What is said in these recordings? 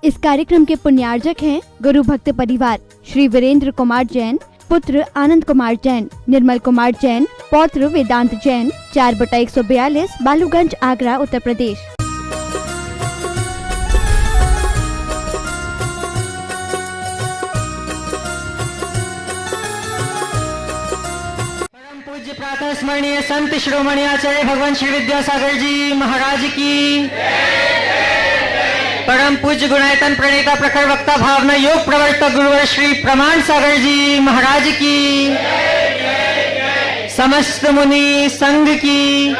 इस कार्यक्रम के पुण्यार्जक हैं गुरु भक्त परिवार श्री वीरेंद्र कुमार जैन, पुत्र आनंद कुमार जैन, निर्मल कुमार जैन, पौत्र वेदांत जैन, 4/142 बालूगंज, आगरा, उत्तर प्रदेश। पूज्य प्रातः स्मरणीय संत शिरोमणि आचार्य भगवान श्री विद्यासागर जी महाराज की, परम पूज्य गुणायतन प्रणेता प्रखर वक्ता भावना योग प्रवर्तक गुरुवर श्री प्रमाण सागर जी महाराज की, समस्त मुनि संघ की।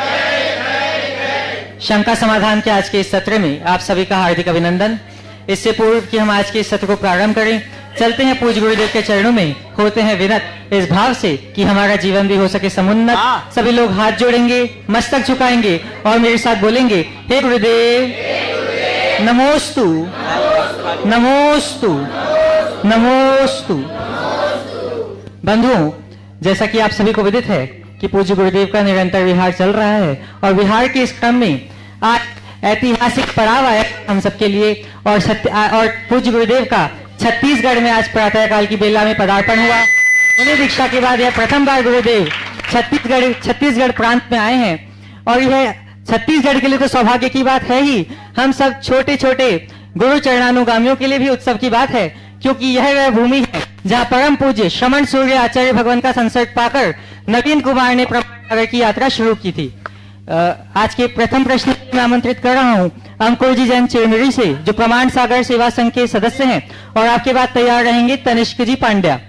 शंका समाधान के आज के इस सत्र में आप सभी का हार्दिक अभिनंदन। इससे पूर्व कि हम आज के इस सत्र को प्रारंभ करें, चलते हैं पूज्य गुरुदेव के चरणों में, होते हैं विनत इस भाव से कि हमारा जीवन भी हो सके समुन्नत। सभी लोग हाथ जोड़ेंगे, मस्तक झुकाएंगे और मेरे साथ बोलेंगे, हे गुरुदेव नमोस्तु नमोस्तु नमोस्तु। बंधुओं, जैसा कि आप सभी को विदित है कि पूज्य गुरुदेव का निरंतर विहार चल रहा है और विहार के इस क्रम में आज ऐतिहासिक पड़ाव आया हम सबके लिए और पूज्य गुरुदेव का छत्तीसगढ़ में आज प्रातःकाल की बेला में पदार्पण हुआ। उन्हें दीक्षा के बाद यह प्रथम बार गुरुदेव छत्तीसगढ़ प्रांत में आए हैं और यह छत्तीसगढ़ के लिए तो सौभाग्य की बात है ही, हम सब छोटे छोटे गुरु चरणानुगामियों के लिए भी उत्सव की बात है, क्योंकि यह वह भूमि है जहाँ परम पूज्य श्रमण सूर्य आचार्य भगवान का संसर्ग पाकर नवीन कुमार ने प्रमाण की यात्रा शुरू की थी। आज के प्रथम प्रश्न में आमंत्रित कर रहा हूँ अंकुर जी जैन चिरमिरी से, जो प्रमाण सागर सेवा संघ के सदस्य हैं, और आपके बाद तैयार रहेंगे तनिष्क जी पांड्या।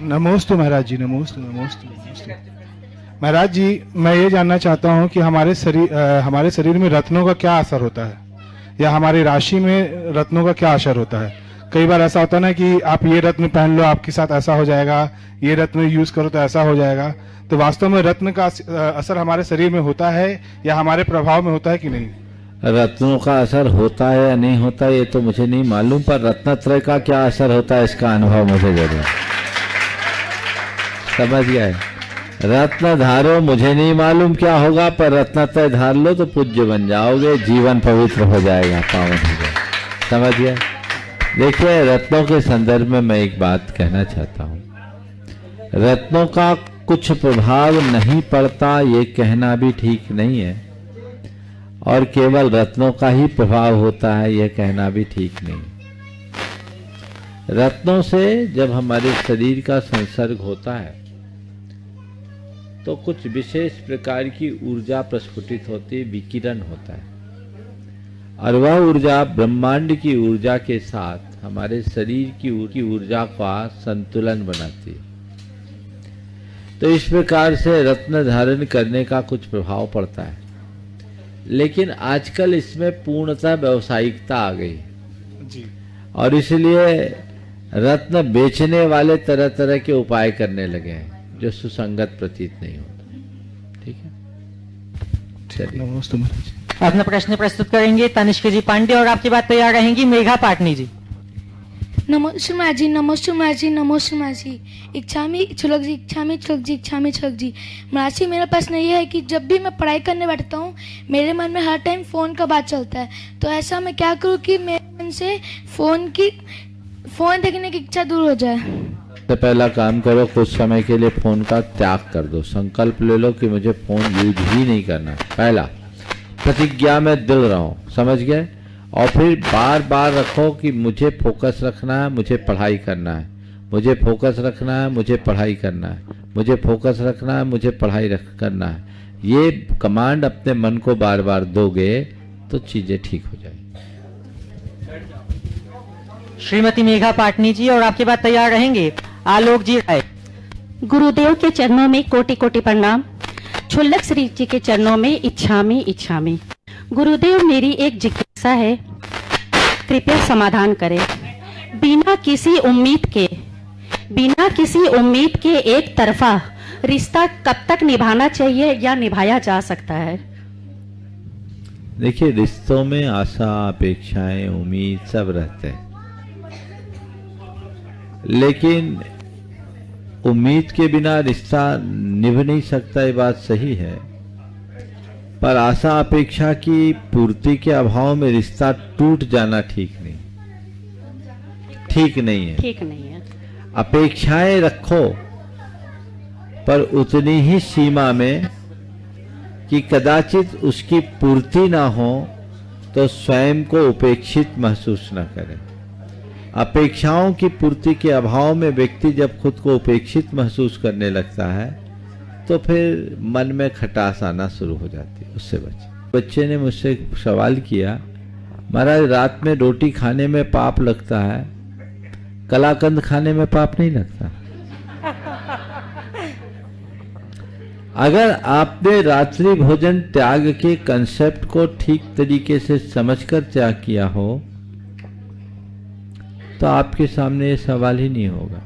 नमोस्तु महाराज जी, नमोस्तु नमोस्तु नमोस्तु। महाराज जी, मैं ये जानना चाहता हूँ कि हमारे शरीर में रत्नों का क्या असर होता है, या हमारी राशि में रत्नों का क्या असर होता है। कई बार ऐसा होता है ना कि आप ये रत्न पहन लो आपके साथ ऐसा हो जाएगा, ये रत्न यूज करो तो ऐसा हो जाएगा। तो वास्तव में रत्न का असर हमारे शरीर में होता है या हमारे प्रभाव में होता है कि नहीं? रत्नों का असर होता है या नहीं होता ये तो मुझे नहीं मालूम, पर रत्नत्रय का क्या असर होता है इसका अनुभव मुझे जरूर समझ गया है। रत्न धारो, मुझे नहीं मालूम क्या होगा, पर रत्नत्रय धार लो तो पूज्य बन जाओगे, जीवन पवित्र हो जाएगा, पावन हो जाएगा। समझ गया। देखिए, रत्नों के संदर्भ में मैं एक बात कहना चाहता हूँ। रत्नों का कुछ प्रभाव नहीं पड़ता ये कहना भी ठीक नहीं है, और केवल रत्नों का ही प्रभाव होता है यह कहना भी ठीक नहीं। रत्नों से जब हमारे शरीर का संसर्ग होता है तो कुछ विशेष प्रकार की ऊर्जा प्रस्फुटित होती, विकिरण होता है, और वह ऊर्जा ब्रह्मांड की ऊर्जा के साथ हमारे शरीर की ऊर्जा का संतुलन बनाती है। तो इस प्रकार से रत्न धारण करने का कुछ प्रभाव पड़ता है, लेकिन आजकल इसमें पूर्णतः व्यावसायिकता आ गई जी, और इसलिए रत्न बेचने वाले तरह तरह के उपाय करने लगे हैं जो सुसंगत प्रतीत नहीं होता। ठीक है, चलिए। नमस्ते महाराज। अपना प्रश्न प्रस्तुत करेंगे तनिष्क जी पांडे और आपके बाद तैयार रहेंगी मेघा पाटनी जी। नमोस्तु माँ जी, नमोस्तु माँ जी, नमोस्तु माँ जी। इच्छामी छुलक जी, इच्छामी छुलक जी, इच्छामी छुलक जी। महाराज जी, मेरा प्रश्न ये है कि जब भी मैं पढ़ाई करने बैठता हूँ मेरे मन में हर टाइम फ़ोन का बात चलता है, तो ऐसा मैं क्या करूँ कि मेरे मन से फ़ोन देखने की इच्छा दूर हो जाए? तो पहला काम करो, कुछ समय के लिए फोन का त्याग कर दो, संकल्प ले लो कि मुझे फोन यूज ही नहीं करना। पहला प्रतिज्ञा में दिल रहो, समझ गए। और फिर बार बार रखो कि मुझे फोकस रखना है, मुझे पढ़ाई करना है, मुझे फोकस रखना है, मुझे पढ़ाई करना है, मुझे फोकस रखना है, मुझे पढ़ाई करना है। ये कमांड अपने मन को बार बार दोगे तो चीजें ठीक हो जाएगी। श्रीमती मेघा पाटनी जी और आपके बाद तैयार रहेंगे आलोक जी राय। गुरुदेव के चरणों में कोटि कोटि प्रणाम। छुल्लक श्री जी के चरणों में इच्छामी इच्छामी। गुरुदेव, मेरी एक जिज्ञासा है, कृपया समाधान करें। बिना किसी उम्मीद के एक तरफा रिश्ता कब तक निभाना चाहिए या निभाया जा सकता है? देखिए, रिश्तों में आशा, अपेक्षाएं, उम्मीद सब रहते हैं, लेकिन उम्मीद के बिना रिश्ता निभ नहीं सकता, ये बात सही है। पर आशा अपेक्षा की पूर्ति के अभाव में रिश्ता टूट जाना ठीक नहीं है। ठीक नहीं है। अपेक्षाएं रखो, पर उतनी ही सीमा में कि कदाचित उसकी पूर्ति ना हो तो स्वयं को उपेक्षित महसूस न करें। अपेक्षाओं की पूर्ति के अभाव में व्यक्ति जब खुद को उपेक्षित महसूस करने लगता है तो फिर मन में खटास आना शुरू हो जाती है। उससे बच्चे ने मुझसे सवाल किया, महाराज रात में रोटी खाने में पाप लगता है, कलाकंद खाने में पाप नहीं लगता। अगर आपने रात्रि भोजन त्याग के कंसेप्ट को ठीक तरीके से समझकर त्याग किया हो तो आपके सामने ये सवाल ही नहीं होगा।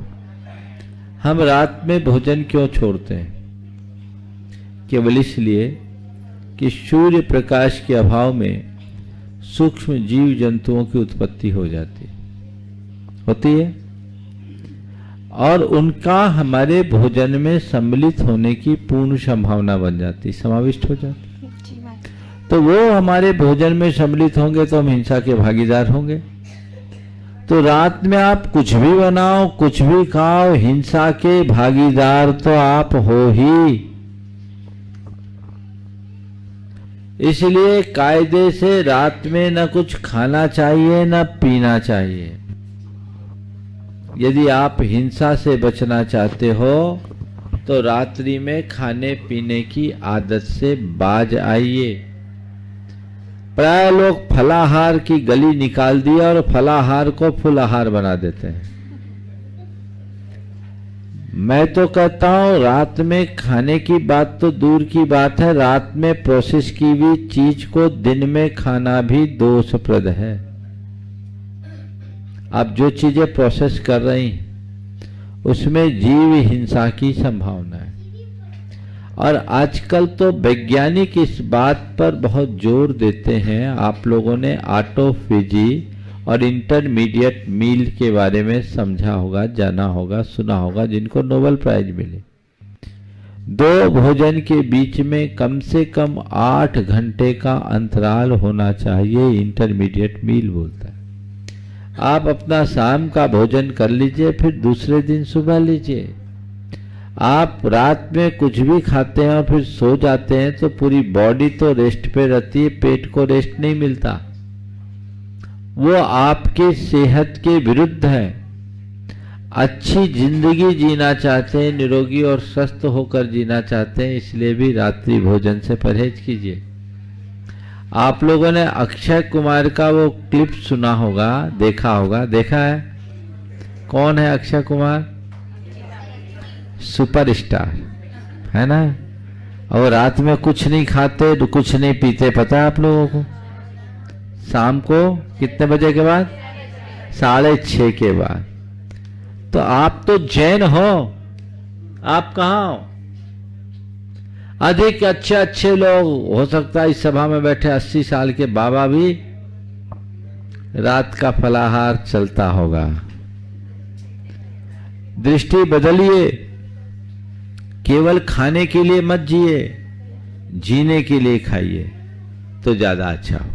हम रात में भोजन क्यों छोड़ते हैं? केवल इसलिए कि सूर्य प्रकाश के अभाव में सूक्ष्म जीव जंतुओं की उत्पत्ति होती है और उनका हमारे भोजन में सम्मिलित होने की पूर्ण संभावना बन जाती, समाविष्ट हो जाती। तो वो हमारे भोजन में सम्मिलित होंगे तो हम हिंसा के भागीदार होंगे। तो रात में आप कुछ भी बनाओ, कुछ भी खाओ, हिंसा के भागीदार तो आप हो ही। इसलिए कायदे से रात में न कुछ खाना चाहिए न पीना चाहिए। यदि आप हिंसा से बचना चाहते हो तो रात्रि में खाने पीने की आदत से बाज आइए। प्राय लोग फलाहार की गली निकाल दिया और फलाहार को फुलाहार बना देते हैं। मैं तो कहता हूं रात में खाने की बात तो दूर की बात है, रात में प्रोसेस की हुई चीज को दिन में खाना भी दोषप्रद है। आप जो चीजें प्रोसेस कर रही हैं उसमें जीव हिंसा की संभावना है। और आजकल तो वैज्ञानिक इस बात पर बहुत जोर देते हैं। आप लोगों ने ऑटोफेजी और इंटरमीडिएट मील के बारे में समझा होगा, जाना होगा, सुना होगा, जिनको नोबेल प्राइज मिले। 2 भोजन के बीच में कम से कम 8 घंटे का अंतराल होना चाहिए, इंटरमीडिएट मील बोलता है। आप अपना शाम का भोजन कर लीजिए, फिर दूसरे दिन सुबह लीजिए। आप रात में कुछ भी खाते हैं और फिर सो जाते हैं तो पूरी बॉडी तो रेस्ट पे रहती है, पेट को रेस्ट नहीं मिलता। वो आपकी सेहत के विरुद्ध है। अच्छी जिंदगी जीना चाहते हैं, निरोगी और स्वस्थ होकर जीना चाहते हैं, इसलिए भी रात्रि भोजन से परहेज कीजिए। आप लोगों ने अक्षय कुमार का वो क्लिप सुना होगा, देखा होगा, देखा है? कौन है अक्षय कुमार? सुपरस्टार है ना। और रात में कुछ नहीं खाते, कुछ नहीं पीते, पता है आप लोगों को? शाम को कितने बजे के बाद? 6:30 के बाद। तो आप तो जैन हो, आप कहाँ हो? अधिक अच्छे लोग, हो सकता है इस सभा में बैठे 80 साल के बाबा भी रात का फलाहार चलता होगा। दृष्टि बदलिए। केवल खाने के लिए मत जिए, जीने के लिए खाइए तो ज्यादा अच्छा होगा।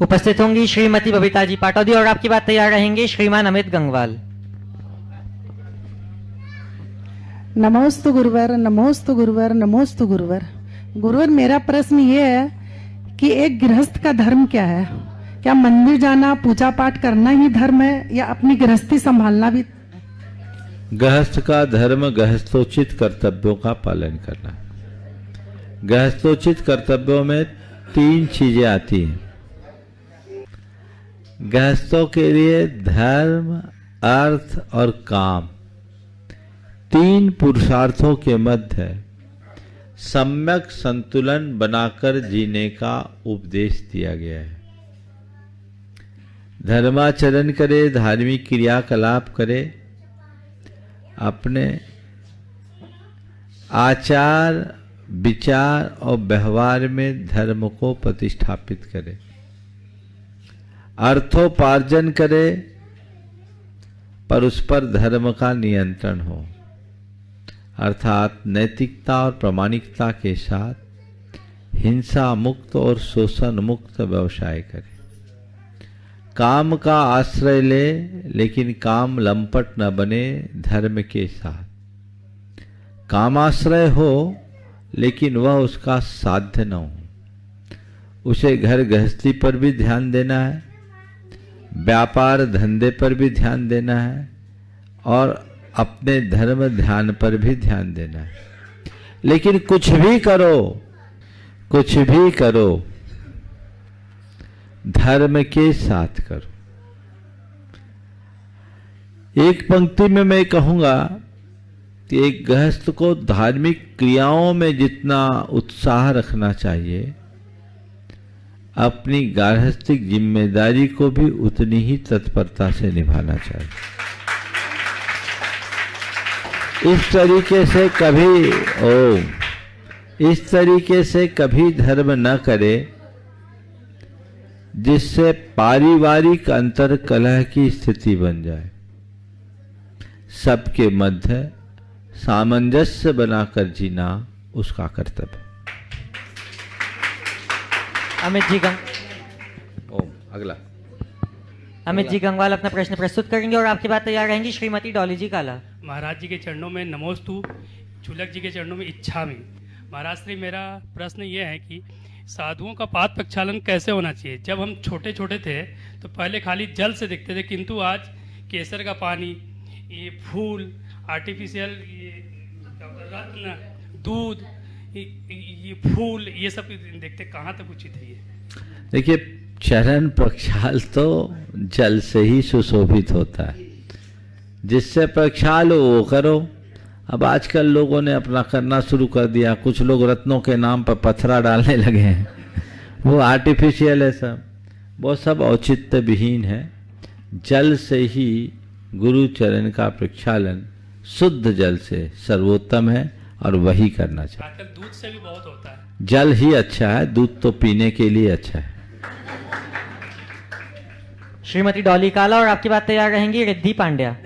उपस्थित होंगी श्रीमती बबीता जी पाटौदी और आपकी बात तैयार रहेंगे श्रीमान अमित गंगवाल। नमोस्तु गुरुवर, नमोस्तु गुरुवर, नमोस्तु गुरुवर। गुरुवर, मेरा प्रश्न ये है कि एक गृहस्थ का धर्म क्या है? क्या मंदिर जाना, पूजा पाठ करना ही धर्म है या अपनी गृहस्थी संभालना भी? गृहस्थ का धर्म गृहस्थोचित कर्तव्यों का पालन करना। गृहस्थोचित कर्तव्यों में 3 चीजें आती हैं। गृहस्थों के लिए धर्म, अर्थ और काम, 3 पुरुषार्थों के मध्य सम्यक संतुलन बनाकर जीने का उपदेश दिया गया है। धर्माचरण करे, धार्मिक क्रियाकलाप करे, अपने आचार विचार और व्यवहार में धर्म को प्रतिष्ठापित करे, अर्थोपार्जन करे पर उस पर धर्म का नियंत्रण हो, अर्थात नैतिकता और प्रामाणिकता के साथ हिंसा मुक्त और शोषण मुक्त व्यवसाय करे। काम का आश्रय ले, लेकिन काम लंपट न बने धर्म के साथ। कामाश्रय हो लेकिन वह उसका साध्य न हो। उसे घर गृहस्थी पर भी ध्यान देना है, व्यापार धंधे पर भी ध्यान देना है और अपने धर्म ध्यान पर भी ध्यान देना है। लेकिन कुछ भी करो धर्म के साथ करो। एक पंक्ति में मैं कहूंगा कि एक गृहस्थ को धार्मिक क्रियाओं में जितना उत्साह रखना चाहिए, अपनी गार्हस्थ्यिक जिम्मेदारी को भी उतनी ही तत्परता से निभाना चाहिए। इस तरीके से कभी धर्म न करे जिससे पारिवारिक अंतर कलह की स्थिति बन जाए। सबके मध्य सामंजस्य बनाकर जीना उसका कर्तव्य। अगला अमित जी गंगवाल अपना प्रश्न प्रस्तुत करेंगे और आपकी बात तैयार रहेंगी श्रीमती डॉली जी काला। महाराज जी के चरणों में नमोस्तु, चुलक जी के चरणों में इच्छामि। महाराज श्री, मेरा प्रश्न ये है कि साधुओं का पाद प्रक्षालन कैसे होना चाहिए? जब हम छोटे छोटे थे तो पहले खाली जल से दिखते थे, किंतु आज केसर का पानी, ये फूल, आर्टिफिशियल रत्न, दूध, ये फूल, ये सब देखते कहाँ तक उचित है? ये देखिए, चरण प्रक्षाल तो जल से ही सुशोभित होता है। जिससे प्रक्षाल हो वो करो। अब आजकल लोगों ने अपना करना शुरू कर दिया। कुछ लोग रत्नों के नाम पर पत्थरा डालने लगे हैं, वो आर्टिफिशियल है सब, वो सब औचित्य विहीन है। जल से ही गुरु चरण का प्रक्षालन शुद्ध जल से सर्वोत्तम है और वही करना चाहिए। आजकल दूध से भी बहुत होता है। जल ही अच्छा है, दूध तो पीने के लिए अच्छा है। श्रीमती डॉली काला और आपकी बात तैयार रहेंगी रिद्धि पांड्या।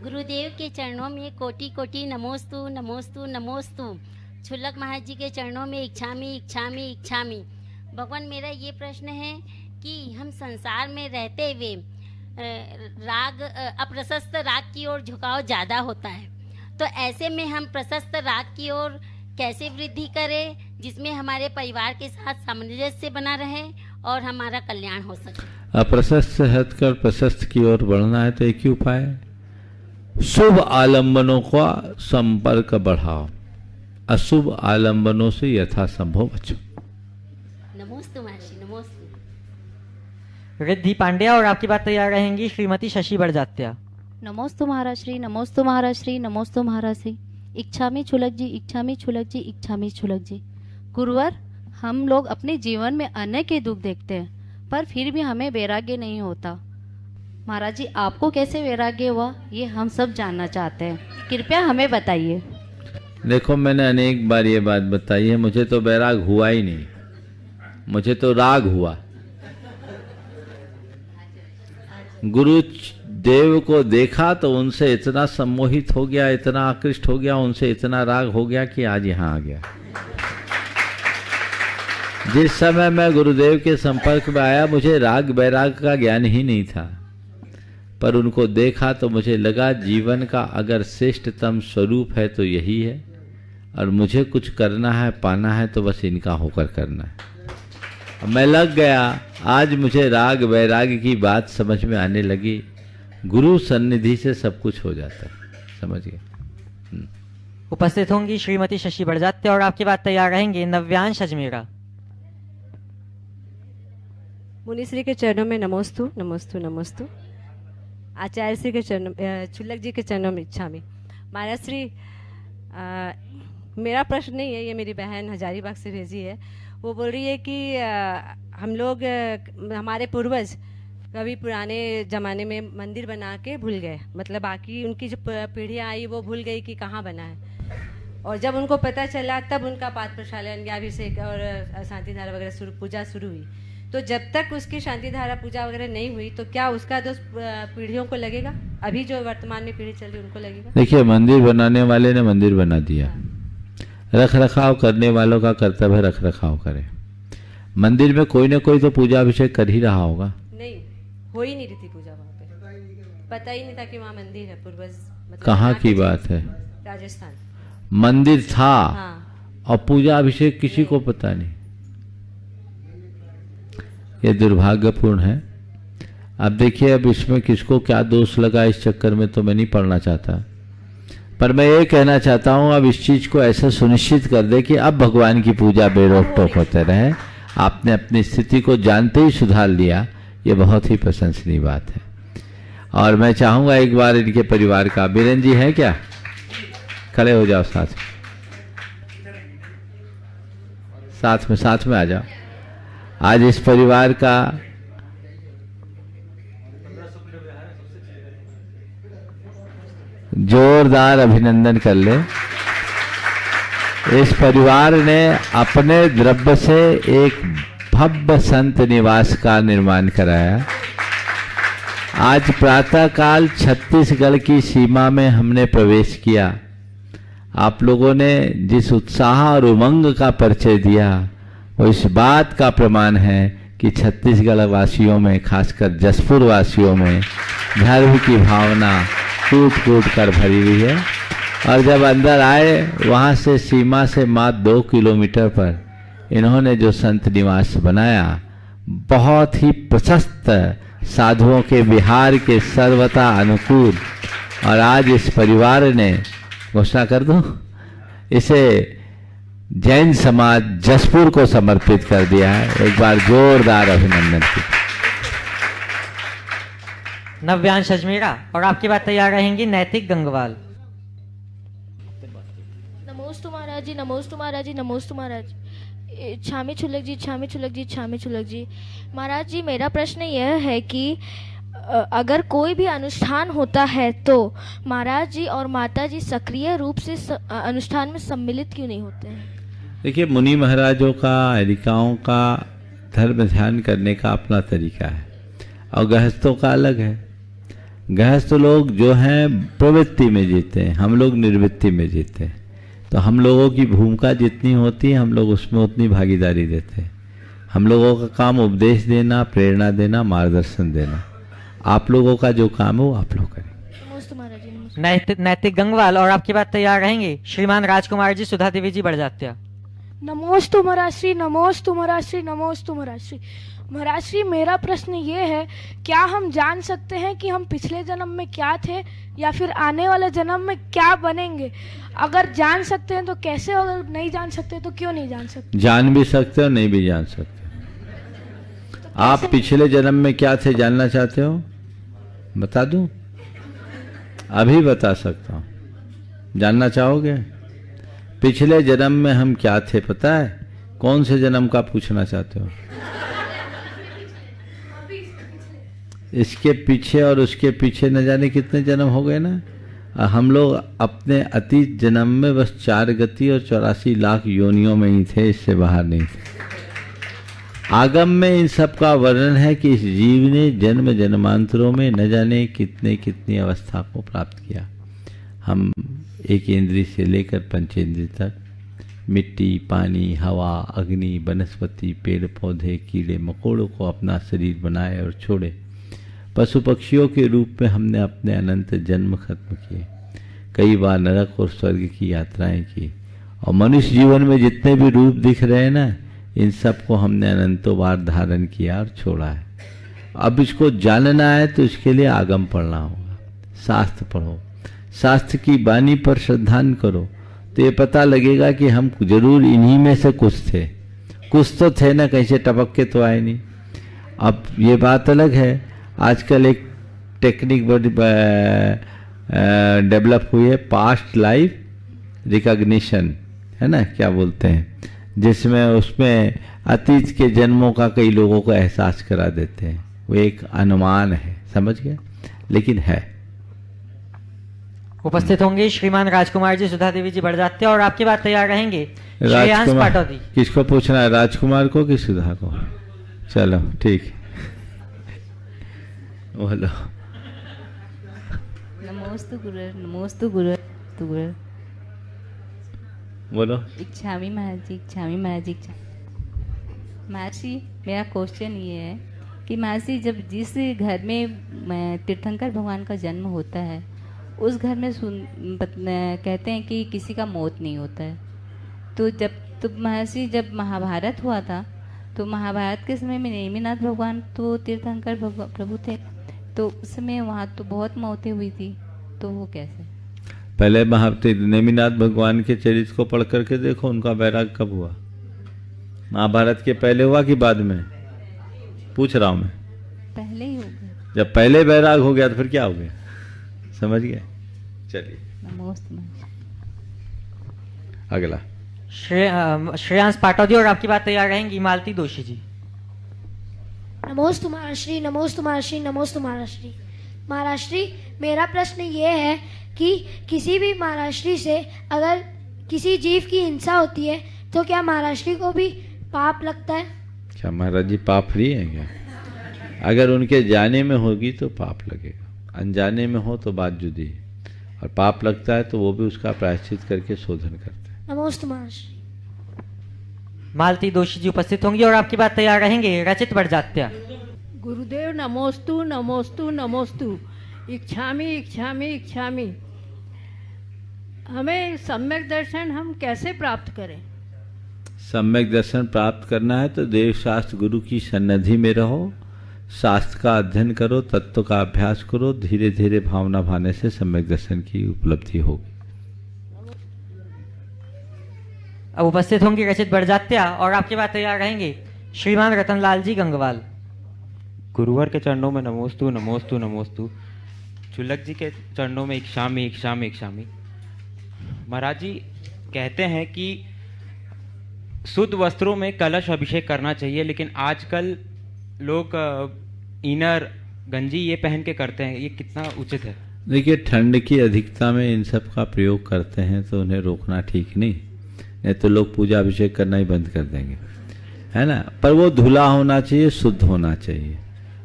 गुरुदेव के चरणों में कोटि कोटि नमोस्तु नमोस्तु नमोस्तु। छुल्लक महाराज जी के चरणों में इच्छामि इच्छामि इच्छामि। भगवान, मेरा ये प्रश्न है कि हम संसार में रहते हुए राग, अप्रशस्त राग की ओर झुकाव ज़्यादा होता है, तो ऐसे में हम प्रशस्त राग की ओर कैसे वृद्धि करें जिसमें हमारे परिवार के साथ सामंजस्य बना रहे और हमारा कल्याण हो सके? अप्रशस्त से हटकर प्रशस्त की ओर बढ़ना है तो एक ही उपाय है, शुभ आलंबनों का संपर्क बढ़ाओ, अशुभ आलंबनों से यथासंभव बचो। नमोस्तु महर्षि, नमोस्तु। रिद्धि पांड्या और आपकी बात तैयार रहेंगी श्रीमती शशि बड़जात्या। नमोस्तु महाराज श्री, नमोस्तु महाराज श्री, नमोस्तु महाराज श्री। इच्छामि छुलक जी, इच्छामि छुलक जी, इच्छामि छुलक जी। गुरुवर, हम लोग अपने जीवन में अनेक के दुख देखते हैं पर फिर भी हमें वैराग्य नहीं होता। महाराज जी, आपको कैसे वैराग्य हुआ ये हम सब जानना चाहते हैं, कृपया हमें बताइए। देखो, मैंने अनेक बार ये बात बताई है, मुझे तो वैराग हुआ ही नहीं, मुझे तो राग हुआ। गुरु देव को देखा तो उनसे इतना सम्मोहित हो गया, इतना आकृष्ट हो गया, उनसे इतना राग हो गया कि आज यहाँ आ गया। जिस समय मैं गुरुदेव के संपर्क में आया मुझे राग वैराग का ज्ञान ही नहीं था, पर उनको देखा तो मुझे लगा जीवन का अगर श्रेष्ठतम स्वरूप है तो यही है, और मुझे कुछ करना है, पाना है तो बस इनका होकर करना है। मैं लग गया। आज मुझे राग वैराग की बात समझ में आने लगी। गुरु सन्निधि से सब कुछ हो जाता है, समझ गए। उपस्थित होंगी श्रीमती शशि बड़जात्या और आपकी बात तैयार रहेंगे नव्यांश अजमेरा। मुनिश्री के चरणों में नमोस्तु नमोस्तु नमोस्तु। आचार्य श्री के चरणों, छुल्लक जी के चरणों में इच्छामि। महाराज श्री, मेरा प्रश्न नहीं है, ये मेरी बहन हजारीबाग से भेजी है। वो बोल रही है कि हम लोग, हमारे पूर्वज कभी पुराने ज़माने में मंदिर बना के भूल गए, मतलब बाकी उनकी जो पीढ़ियाँ आई वो भूल गई कि कहाँ बना है, और जब उनको पता चला तब उनका पाद प्रक्षालन, अभिषेक और शांति धारा वगैरह पूजा शुरू हुई। तो जब तक उसकी शांति धारा पूजा वगैरह नहीं हुई तो क्या उसका दोष पीढ़ियों को लगेगा? अभी जो वर्तमान में पीढ़ी चल रही है उनको लगेगा? देखिए, मंदिर बनाने वाले ने मंदिर बना दिया, रख रखाव करने वालों का कर्तव्य है रख रखाव करें। मंदिर में कोई ना कोई तो पूजा अभिषेक कर ही रहा होगा। नहीं, हो ही नहीं रही थी पूजा वहाँ पे, पता ही नहीं था कि वहाँ मंदिर है। पूर्वज मतलब कहाँ की बात है? राजस्थान मंदिर था। हाँ। और पूजा अभिषेक किसी को पता नहीं। ये दुर्भाग्यपूर्ण है। अब देखिए, अब इसमें किसको क्या दोष लगा इस चक्कर में तो मैं नहीं पढ़ना चाहता, पर मैं ये कहना चाहता हूँ अब इस चीज को ऐसा सुनिश्चित कर दे कि अब भगवान की पूजा बेरोक टोक होते रहे। आपने अपनी स्थिति को जानते ही सुधार लिया, ये बहुत ही प्रशंसनीय बात है। और मैं चाहूंगा एक बार इनके परिवार का, बीरेन जी है क्या? खड़े हो जाओ, साथ में आ जाओ। आज इस परिवार का जोरदार अभिनंदन कर ले। इस परिवार ने अपने द्रव्य से एक भव्य संत निवास का निर्माण कराया। आज प्रातःकाल छत्तीसगढ़ की सीमा में हमने प्रवेश किया। आप लोगों ने जिस उत्साह और उमंग का परिचय दिया वो इस बात का प्रमाण है कि छत्तीसगढ़ वासियों में, खासकर जसपुर वासियों में धर्म की भावना कूट कूट कर भरी हुई है। और जब अंदर आए, वहाँ से सीमा से मात्र 2 किलोमीटर पर इन्होंने जो संत निवास बनाया, बहुत ही प्रशस्त, साधुओं के विहार के सर्वथा अनुकूल। और आज इस परिवार ने, घोषणा कर दूं, इसे जैन समाज जसपुर को समर्पित कर दिया है। एक बार जोरदार अभिनंदन की। नव्यांश अजमेरा, और आपकी बात तैयार रहेंगी नैतिक गंगवाल। नमोस्तु महाराज जी, नमोस्तु महाराज जी, नमोस्तु महाराज। छामी छुलक जी, छामी छुलक जी, छामी छुलक जी। महाराज जी, मेरा प्रश्न यह है कि अगर कोई भी अनुष्ठान होता है तो महाराज जी और माता जी सक्रिय रूप से अनुष्ठान में सम्मिलित क्यों नहीं होते हैं? देखिए, मुनि महाराजों का, एरिकाओं का धर्म ध्यान करने का अपना तरीका है और गृहस्थों का अलग है। गृहस्थ लोग जो हैं प्रवृत्ति में जीते हैं, हम लोग निर्वृत्ति में जीते हैं। तो हम लोगों की भूमिका जितनी होती है हम लोग उसमें उतनी भागीदारी देते हैं। हम लोगों का काम उपदेश देना, प्रेरणा देना, मार्गदर्शन देना। आप लोगों का जो काम है वो आप लोग करें। नैतिक गंगवाल, और आपकी बात तैयार रहेंगी श्रीमान राजकुमार जी, सुधा देवी जी बड़जात्या। नमोस्तु महाराज श्री, नमोस्तु महाराज श्री, नमोस्तु महाराज श्री। महाराज श्री, मेरा प्रश्न ये है, क्या हम जान सकते हैं कि हम पिछले जन्म में क्या थे या फिर आने वाले जन्म में क्या बनेंगे? अगर जान सकते हैं तो कैसे, अगर नहीं जान सकते तो क्यों नहीं जान सकते? जान भी सकते हो, नहीं भी जान सकते। तो आप पिछले जन्म में क्या थे जानना चाहते हो? बता दूं? अभी बता सकता हूं। जानना चाहोगे? पिछले जन्म में हम क्या थे पता है? कौन से जन्म का पूछना चाहते हो? इसके पीछे और उसके पीछे न जाने कितने जन्म हो गए ना। हम लोग अपने अतीत जन्म में बस 4 गति और 84 लाख योनियों में ही थे, इससे बाहर नहीं थे। आगम में इन सब का वर्णन है कि इस जीव ने जन्म जन्मांतरों में न जाने कितनी अवस्था को प्राप्त किया। हम एक इंद्रिय से लेकर पंचेंद्रिय तक मिट्टी, पानी, हवा, अग्नि, वनस्पति, पेड़ पौधे, कीड़े मकोड़ों को अपना शरीर बनाए और छोड़े। पशु पक्षियों के रूप में हमने अपने अनंत जन्म खत्म किए। कई बार नरक और स्वर्ग की यात्राएं की। और मनुष्य जीवन में जितने भी रूप दिख रहे हैं ना, इन सब को हमने अनंतों बार धारण किया और छोड़ा है। अब इसको जानना है तो इसके लिए आगम पढ़ना होगा, शास्त्र पढ़ो, शास्त्र की वाणी पर श्रद्धान करो, तो ये पता लगेगा कि हम जरूर इन्हीं में से कुछ थे। कुछ तो थे ना, कहीं से टपक के तो आए नहीं। अब ये बात अलग है, आजकल एक टेक्निक बड़ी डेवलप हुई है, पास्ट लाइफ रिकॉग्निशन, है ना, क्या बोलते हैं, जिसमें उसमें अतीत के जन्मों का कई लोगों को एहसास करा देते हैं। वो एक अनुमान है, समझ गए, लेकिन है। उपस्थित होंगे श्रीमान राजकुमार जी, सुधा देवी जी बड़जात्या, और आपकी बात तैयार रहेंगे श्रेयांश पाटौदी। किसको पूछना है, राजकुमार को कि सुधा को? चलो ठीक, बोलो। नमोस्तु गुरु, नमोस्तु गुरु, गुरु। बोलो। इच्छामी महाराज जी, इच्छामी महाराज जी, महाराज जी मेरा क्वेश्चन ये है कि महाराज जी जब जिस घर में तीर्थंकर भगवान का जन्म होता है उस घर में कहते हैं कि किसी का मौत नहीं होता है, तो महाराज जी जब महाभारत हुआ था तो महाभारत के समय में नेमिनाथ भगवान तो तीर्थंकर प्रभु थे, तो उस समय वहाँ तो बहुत मौतें हुई थी, तो वो कैसे? पहले नेमिनाथ भगवान के चरित्र को पढ़ करके देखो, उनका वैराग कब हुआ? महाभारत के पहले हुआ कि बाद में? पूछ रहा हूं मैं। पहले ही हो गया। जब पहले वैराग हो गया तो फिर क्या हो गया? समझ गए? चलिए अगला श्रेयांश पाटौदी, और आपकी बात तैयार रहेंगी मालती दोषी जी। नमोस्तु महाराष्ट्री, नमोस्तु महाराष्ट्री, नमोस्तु महाराष्ट्री। महाराष्ट्री मेरा प्रश्न ये है कि किसी भी महाराष्ट्री से अगर किसी जीव की हिंसा होती है तो क्या महाराष्ट्री को भी पाप लगता है? क्या महाराज जी पाप फ्री है क्या? अगर उनके जाने में होगी तो पाप लगेगा, अनजाने में हो तो बात जुदी है, और पाप लगता है तो वो भी उसका प्रायश्चित करके शोधन करते हैं। नमोस्तु महाराष्ट्री। मालती दोषी जी उपस्थित होंगी और आपकी बात तैयार रहेंगे रचित बड़जात्या। गुरुदेव नमोस्तु नमोस्तु नमोस्तु, इच्छामि इच्छामि इच्छामि। हमें सम्यक दर्शन हम कैसे प्राप्त करें? सम्यक दर्शन प्राप्त करना है तो देव शास्त्र गुरु की सन्निधि में रहो, शास्त्र का अध्ययन करो, तत्व का अभ्यास करो, धीरे धीरे भावना भाने से सम्यक दर्शन की उपलब्धि होगी। अब उपस्थित होंगी रचित बड़जात्या और आपकी बात तैयार रहेंगे श्रीमान रतनलाल जी गंगवाल। गुरुवर के चरणों में नमोस्तु नमोस्तु नमोस्तु, चुलक जी के चरणों में इक्षामि इक्षामि इक्षामि। महाराज जी कहते हैं कि शुद्ध वस्त्रों में कलश अभिषेक करना चाहिए, लेकिन आजकल लोग इनर गंजी ये पहन के करते हैं, ये कितना उचित है? देखिए ठंड की अधिकता में इन सब का प्रयोग करते हैं तो उन्हें रोकना ठीक नहीं तो लोग पूजा अभिषेक करना ही बंद कर देंगे, है ना। पर वो धुला होना चाहिए, शुद्ध होना चाहिए।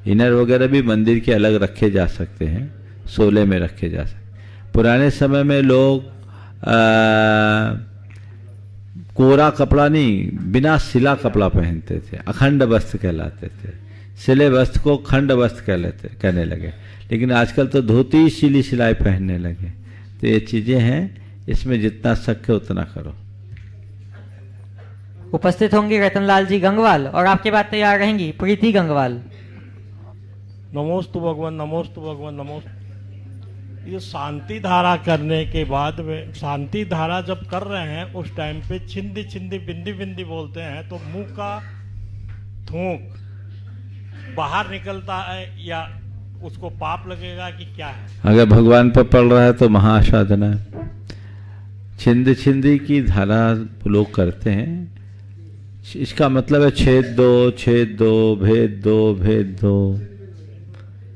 इनर वगैरह भी मंदिर के अलग रखे जा सकते हैं, सोले में रखे जा सकते। पुराने समय में लोग कोरा कपड़ा नहीं, बिना सिला कपड़ा पहनते थे, अखंड वस्त्र कहलाते थे। सिले वस्त्र को खंड वस्त्र कहने लगे, लेकिन आजकल तो धोती सिली सिलाई पहनने लगे। तो ये चीजें हैं, इसमें जितना शक्य उतना करो। उपस्थित होंगे रतनलाल जी गंगवाल और आपके बात तैयार रहेंगी प्रीति गंगवाल। नमोस्तु भगवान, नमोस्तु भगवान, नमोस्तु। ये शांति धारा करने के बाद में, शांति धारा जब कर रहे हैं उस टाइम पे छिंदी छिंदी बिंदी बिंदी बोलते हैं तो मुंह का थूक बाहर निकलता है, या उसको पाप लगेगा कि क्या है? अगर भगवान पर पड़ रहा है तो महासाधना है। छिंद छिंदी की धारा लोग करते हैं, इसका मतलब है छेद दो, छेद दो, भेद दो, भेद दो,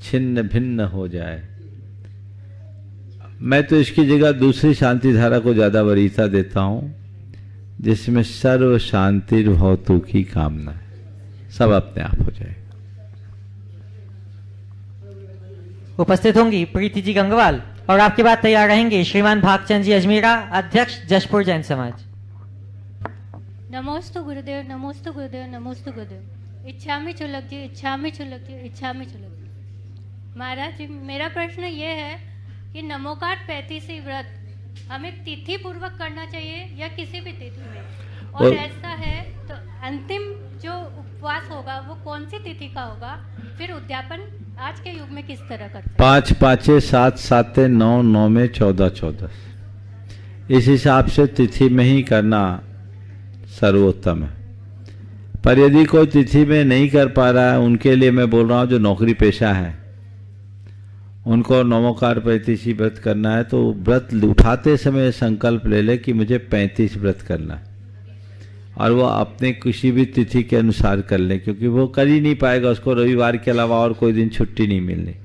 छिन्न भिन्न हो जाए। मैं तो इसकी जगह दूसरी शांति धारा को ज्यादा वरीयता देता हूं, जिसमें सर्व शांति भवतु की कामना है, सब अपने आप हो जाएगा। उपस्थित होंगी प्रीति जी गंगवाल और आपकी बात तैयार रहेंगे श्रीमान भागचंद जी अजमेरा, अध्यक्ष जशपुर जैन समाज। नमोस्तु गुरुदेव, नमोस्तु गुरुदेव, नमोस्तु गुरुदेव। इच्छामि चुलक जी, इच्छामि चुलक जी, इच्छामि चुलक जी। महाराज जी मेरा प्रश्न ये है कि नमोकार 35 व्रत हमें तिथि पूर्वक करना चाहिए या किसी भी तिथि में? और ऐसा है तो अंतिम जो उपवास होगा वो कौन सी तिथि का होगा? फिर उद्यापन आज के युग में किस तरह कर सकते? 5 5 7 7 9 9 में 14 14, इस हिसाब से तिथि में ही करना सर्वोत्तम है। पर यदि कोई तिथि में नहीं कर पा रहा है, उनके लिए मैं बोल रहा हूँ जो नौकरी पेशा है, उनको नमोकार 35 व्रत करना है तो व्रत उठाते समय संकल्प ले ले कि मुझे 35 व्रत करना है, और वो अपने किसी भी तिथि के अनुसार कर ले, क्योंकि वो कर ही नहीं पाएगा, उसको रविवार के अलावा और कोई दिन छुट्टी नहीं मिलनी।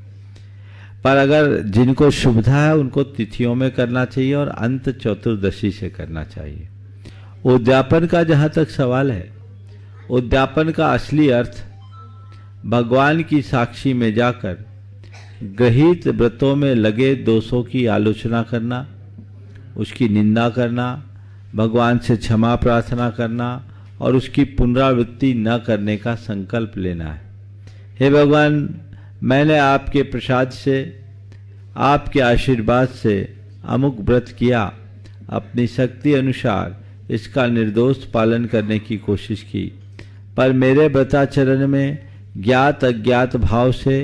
पर अगर जिनको सुविधा है उनको तिथियों में करना चाहिए और अंत चतुर्दशी से करना चाहिए। उद्यापन का जहाँ तक सवाल है, उद्यापन का असली अर्थ भगवान की साक्षी में जाकर गृहीत व्रतों में लगे दोषों की आलोचना करना, उसकी निंदा करना, भगवान से क्षमा प्रार्थना करना और उसकी पुनरावृत्ति न करने का संकल्प लेना है। हे भगवान, मैंने आपके प्रसाद से, आपके आशीर्वाद से अमुक व्रत किया, अपनी शक्ति अनुसार इसका निर्दोष पालन करने की कोशिश की, पर मेरे व्रताचरण में ज्ञात अज्ञात भाव से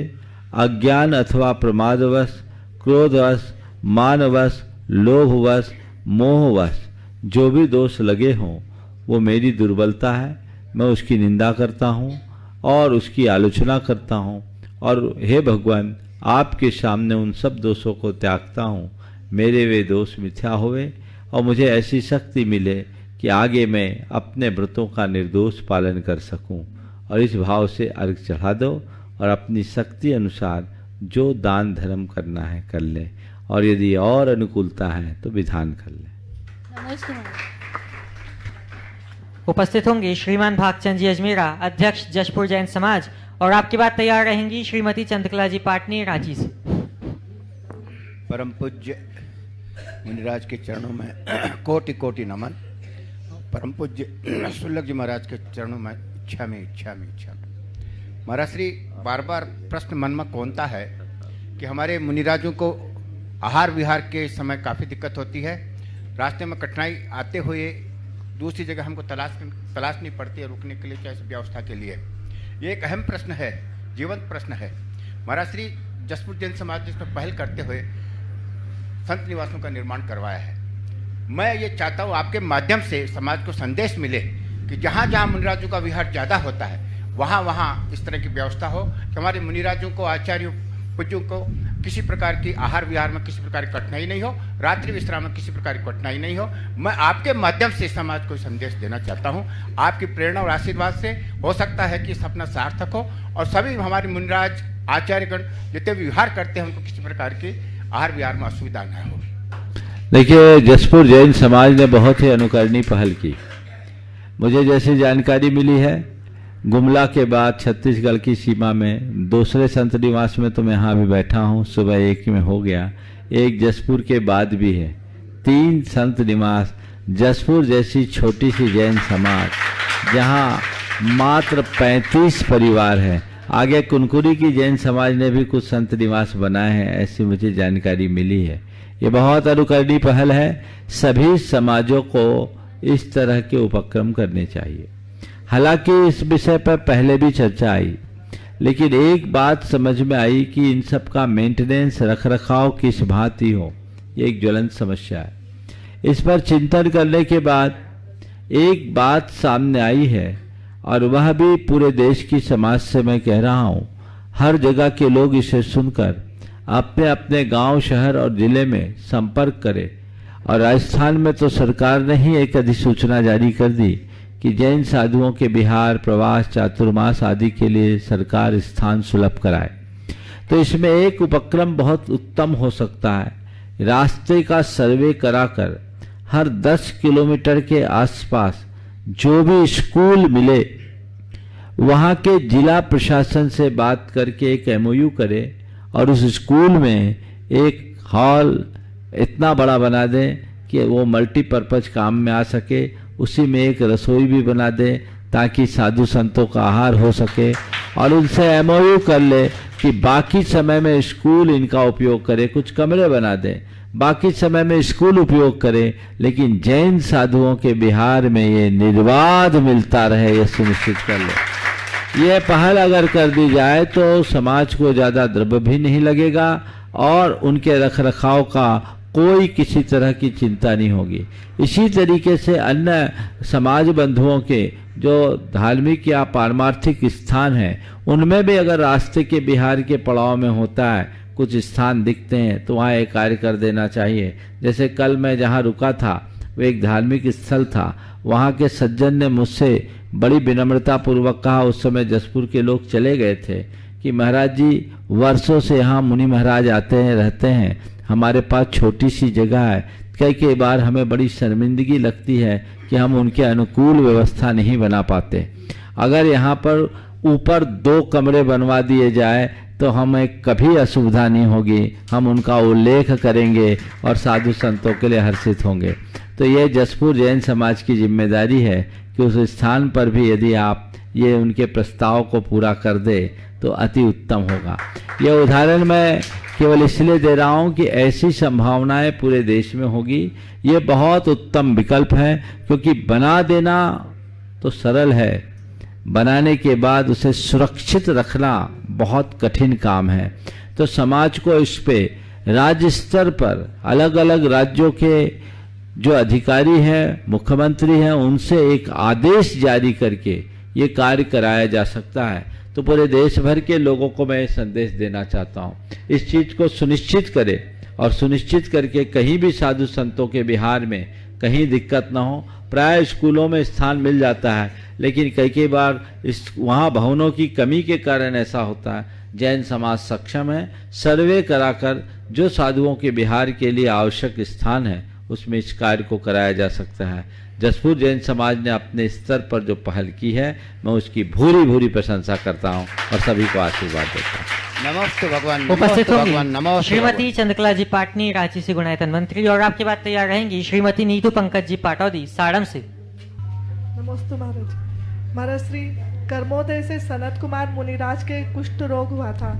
अज्ञान अथवा प्रमादवश, क्रोधवश, मानवश, लोभवश, मोहवश जो भी दोष लगे हों वो मेरी दुर्बलता है। मैं उसकी निंदा करता हूँ और उसकी आलोचना करता हूँ, और हे भगवान, आपके सामने उन सब दोषों को त्यागता हूँ। मेरे वे दोष मिथ्या होवे और मुझे ऐसी शक्ति मिले कि आगे मैं अपने व्रतों का निर्दोष पालन कर सकूं। और इस भाव से अर्घ चढ़ा दो और अपनी शक्ति अनुसार जो दान धर्म करना है कर ले, और यदि और अनुकूलता है तो विधान कर ले। उपस्थित होंगे श्रीमान भागचंद जी अजमेरा, अध्यक्ष जशपुर जैन समाज, और आपके बाद तैयार रहेंगी श्रीमती चंद्रकला जी पाटनी, रांची से। परम पूज्य मुनिराज के चरणों में कोटि कोटि नमन। परम पूज्य शुल्लक जी महाराज के चरणों में इच्छा में महाराज श्री, बार बार प्रश्न मन में कौनता है कि हमारे मुनिराजों को आहार विहार के समय काफ़ी दिक्कत होती है। रास्ते में कठिनाई आते हुए दूसरी जगह हमको तलाशनी पड़ती है रुकने के लिए, चाहे व्यवस्था के लिए। ये एक अहम प्रश्न है, जीवंत प्रश्न है। महाराज श्री, जसपुर जैन समाज ने इसमें पहल करते हुए संत निवासों का निर्माण करवाया है। मैं ये चाहता हूँ आपके माध्यम से समाज को संदेश मिले कि जहाँ जहाँ मुनिराजों का विहार ज़्यादा होता है वहाँ वहाँ इस तरह की व्यवस्था हो कि हमारे मुनिराजों को, आचार्यों, पूज्यों को किसी प्रकार की आहार विहार में किसी प्रकार की कठिनाई नहीं हो, रात्रि विश्राम में किसी प्रकार की कठिनाई नहीं हो। मैं आपके माध्यम से समाज को संदेश देना चाहता हूँ। आपकी प्रेरणा और आशीर्वाद से हो सकता है कि सपना सार्थक हो और सभी हमारे मुनिराज, आचार्यगण जितने भी विहार करते हैं उनको किसी प्रकार की आहार विहार में असुविधा न हो। देखिए, जसपुर जैन समाज ने बहुत ही अनुकरणीय पहल की। मुझे जैसी जानकारी मिली है, गुमला के बाद छत्तीसगढ़ की सीमा में दूसरे संत निवास में तो मैं यहाँ भी बैठा हूँ, सुबह 1 में हो गया, एक जसपुर के बाद भी है, 3 संत निवास। जसपुर जैसी छोटी सी जैन समाज जहाँ मात्र 35 परिवार हैं। आगे कुनकुरी की जैन समाज ने भी कुछ संत निवास बनाए हैं, ऐसी मुझे जानकारी मिली है। ये बहुत अनुकरणीय पहल है। सभी समाजों को इस तरह के उपक्रम करने चाहिए। हालांकि इस विषय पर पहले भी चर्चा आई, लेकिन एक बात समझ में आई कि इन सब का मेंटेनेंस, रखरखाव किस भांति हो, ये एक ज्वलंत समस्या है। इस पर चिंतन करने के बाद एक बात सामने आई है, और वह भी पूरे देश की समाज से मैं कह रहा हूँ। हर जगह के लोग इसे सुनकर अपने अपने गांव, शहर और जिले में संपर्क करें। और राजस्थान में तो सरकार ने ही एक अधिसूचना जारी कर दी कि जैन साधुओं के बिहार, प्रवास, चातुर्मास आदि के लिए सरकार स्थान सुलभ कराए। तो इसमें एक उपक्रम बहुत उत्तम हो सकता है। रास्ते का सर्वे कराकर हर 10 किलोमीटर के आसपास जो भी स्कूल मिले वहाँ के जिला प्रशासन से बात करके एक MOU करे और उस स्कूल में एक हॉल इतना बड़ा बना दें कि वो मल्टीपर्पज काम में आ सके। उसी में एक रसोई भी बना दें ताकि साधु संतों का आहार हो सके, और उनसे MOU कर ले कि बाकी समय में स्कूल इनका उपयोग करे। कुछ कमरे बना दें, बाकी समय में स्कूल उपयोग करें, लेकिन जैन साधुओं के बिहार में ये निर्बाध मिलता रहे, ये सुनिश्चित कर ले। ये पहल अगर कर दी जाए तो समाज को ज़्यादा द्रव्य भी नहीं लगेगा और उनके रखरखाव का कोई किसी तरह की चिंता नहीं होगी। इसी तरीके से अन्य समाज बंधुओं के जो धार्मिक या पारमार्थिक स्थान हैं उनमें भी अगर रास्ते के बिहार के पड़ाव में होता है, कुछ स्थान दिखते हैं तो वहाँ एक कार्य कर देना चाहिए। जैसे कल मैं जहाँ रुका था वो एक धार्मिक स्थल था, वहाँ के सज्जन ने मुझसे बड़ी विनम्रता पूर्वक कहा, उस समय जसपुर के लोग चले गए थे, कि महाराज जी वर्षों से यहाँ मुनि महाराज आते हैं, रहते हैं, हमारे पास छोटी सी जगह है, कई बार हमें बड़ी शर्मिंदगी लगती है कि हम उनके अनुकूल व्यवस्था नहीं बना पाते। अगर यहाँ पर ऊपर 2 कमरे बनवा दिए जाए तो हमें कभी असुविधा नहीं होगी, हम उनका उल्लेख करेंगे और साधु संतों के लिए हर्षित होंगे। तो ये जसपुर जैन समाज की जिम्मेदारी है कि उस स्थान पर भी यदि आप ये उनके प्रस्ताव को पूरा कर दे तो अति उत्तम होगा। यह उदाहरण मैं केवल इसलिए दे रहा हूँ कि ऐसी संभावनाएं पूरे देश में होगी। ये बहुत उत्तम विकल्प है, क्योंकि बना देना तो सरल है, बनाने के बाद उसे सुरक्षित रखना बहुत कठिन काम है। तो समाज को इस पे राज्य स्तर पर अलग अलग राज्यों के जो अधिकारी हैं, मुख्यमंत्री हैं, उनसे एक आदेश जारी करके ये कार्य कराया जा सकता है। तो पूरे देश भर के लोगों को मैं संदेश देना चाहता हूँ, इस चीज को सुनिश्चित करें और सुनिश्चित करके कहीं भी साधु संतों के बिहार में कहीं दिक्कत ना हो। प्राय स्कूलों में स्थान मिल जाता है, लेकिन कई बार इस वहाँ भवनों की कमी के कारण ऐसा होता है। जैन समाज सक्षम है, सर्वे कराकर जो साधुओं के बिहार के लिए आवश्यक स्थान है उसमें इस कार्य को कराया जा सकता है। जसपुर जैन समाज ने अपने स्तर पर जो पहल की है, मैं उसकी भूरी भूरी प्रशंसा करता हूँ और सभी को आशीर्वाद देता हूँ। नमस्ते भगवान। उपस्थित होंगी नमस्ते श्रीमती चंद्रकला जी पाटनी, रांची से गुणायतन मंत्री, और आपके बाद तैयार रहेंगी श्रीमती नीतू पंकज जी पाटौदी, साड़म से। नमस्ते महाराज। महाराज श्री कर्मोदय से सनत कुमार मुनिराज के कुष्ठ रोग हुआ था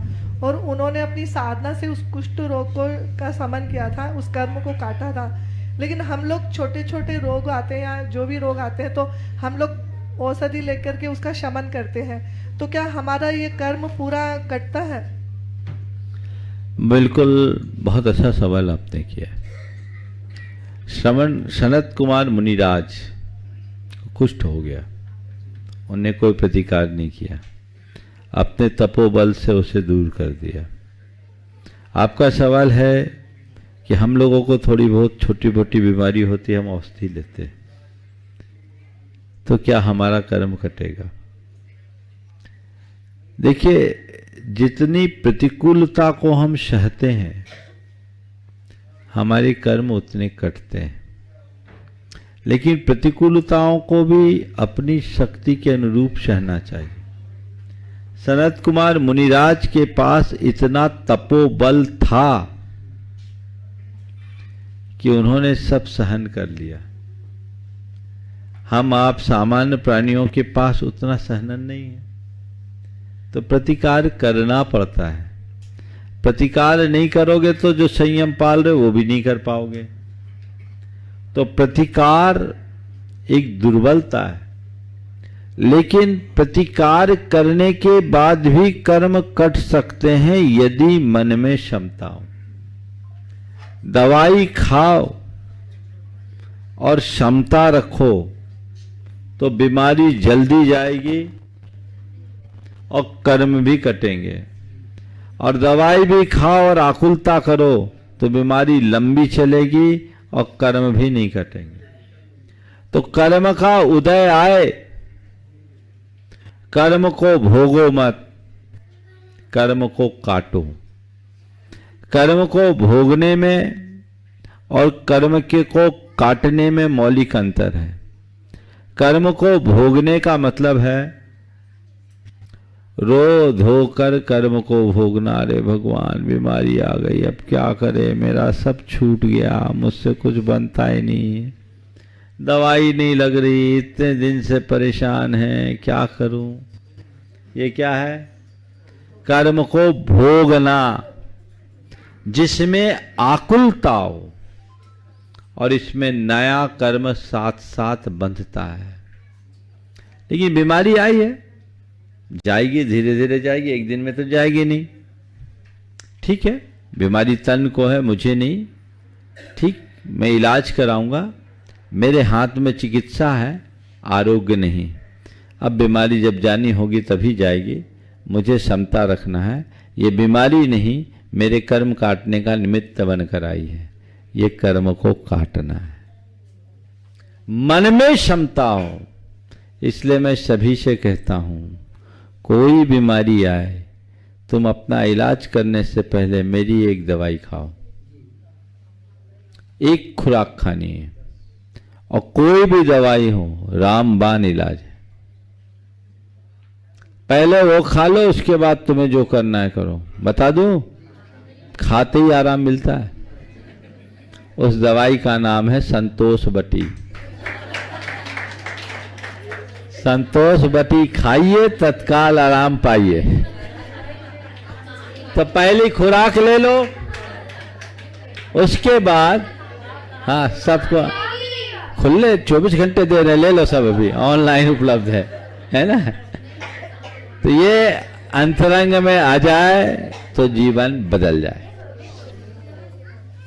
और उन्होंने अपनी साधना से उस कुष्ठ रोग को का शमन किया था, उस कर्म को काटा था। लेकिन हम लोग छोटे छोटे रोग आते हैं या जो भी रोग आते हैं तो हम लोग औषधि लेकर के उसका शमन करते हैं, तो क्या हमारा ये कर्म पूरा कटता है? बिल्कुल, बहुत अच्छा सवाल आपने किया। सनत कुमार मुनिराज कुष्ठ हो गया, उन्हें कोई प्रतिकार नहीं किया, अपने तपोबल से उसे दूर कर दिया। आपका सवाल है कि हम लोगों को थोड़ी बहुत छोटी मोटी बीमारी होती है, हम औषधि लेते हैं, तो क्या हमारा कर्म कटेगा? देखिए, जितनी प्रतिकूलता को हम सहते हैं हमारे कर्म उतने कटते हैं। लेकिन प्रतिकूलताओं को भी अपनी शक्ति के अनुरूप सहना चाहिए। सनत कुमार मुनिराज के पास इतना तपोबल था कि उन्होंने सब सहन कर लिया। हम आप सामान्य प्राणियों के पास उतना सहन नहीं है, तो प्रतिकार करना पड़ता है। प्रतिकार नहीं करोगे तो जो संयम पाल रहे वो भी नहीं कर पाओगे। तो प्रतिकार एक दुर्बलता है, लेकिन प्रतिकार करने के बाद भी कर्म कट सकते हैं यदि मन में क्षमता हो। दवाई खाओ और क्षमता रखो तो बीमारी जल्दी जाएगी और कर्म भी कटेंगे, और दवाई भी खाओ और आकुलता करो तो बीमारी लंबी चलेगी और कर्म भी नहीं कटेंगे। तो कर्म का उदय आए, कर्म को भोगो मत, कर्म को काटो। कर्म को भोगने में और कर्म के को काटने में मौलिक अंतर है। कर्म को भोगने का मतलब है रो धोकर कर्म को भोगना। रे भगवान, बीमारी आ गई, अब क्या करे, मेरा सब छूट गया, मुझसे कुछ बनता ही नहीं, दवाई नहीं लग रही, इतने दिन से परेशान है, क्या करूं। ये क्या है? कर्म को भोगना, जिसमें आकुलता हो और इसमें नया कर्म साथ साथ बंधता है। लेकिन बीमारी आई है, जाएगी, धीरे धीरे जाएगी, एक दिन में तो जाएगी नहीं। ठीक है, बीमारी तन को है, मुझे नहीं, ठीक, मैं इलाज कराऊंगा, मेरे हाथ में चिकित्सा है, आरोग्य नहीं। अब बीमारी जब जानी होगी तभी जाएगी, मुझे क्षमता रखना है। ये बीमारी नहीं, मेरे कर्म काटने का निमित्त बनकर आई है, ये कर्म को काटना है। मन में क्षमता हो, इसलिए मैं सभी से कहता हूं, कोई बीमारी आए, तुम अपना इलाज करने से पहले मेरी एक दवाई खाओ, एक खुराक खानी है, और कोई भी दवाई हो, रामबाण इलाज है। पहले वो खा लो, उसके बाद तुम्हें जो करना है करो। बता दूं, खाते ही आराम मिलता है। उस दवाई का नाम है संतोष बटी। संतोष बटी खाइए, तत्काल आराम पाइए। तो पहली खुराक ले लो, उसके बाद हाँ सबको खुले 24 घंटे दे रहे, ले लो सब, अभी ऑनलाइन उपलब्ध है ना। तो ये अंतरंग में आ जाए तो जीवन बदल जाए।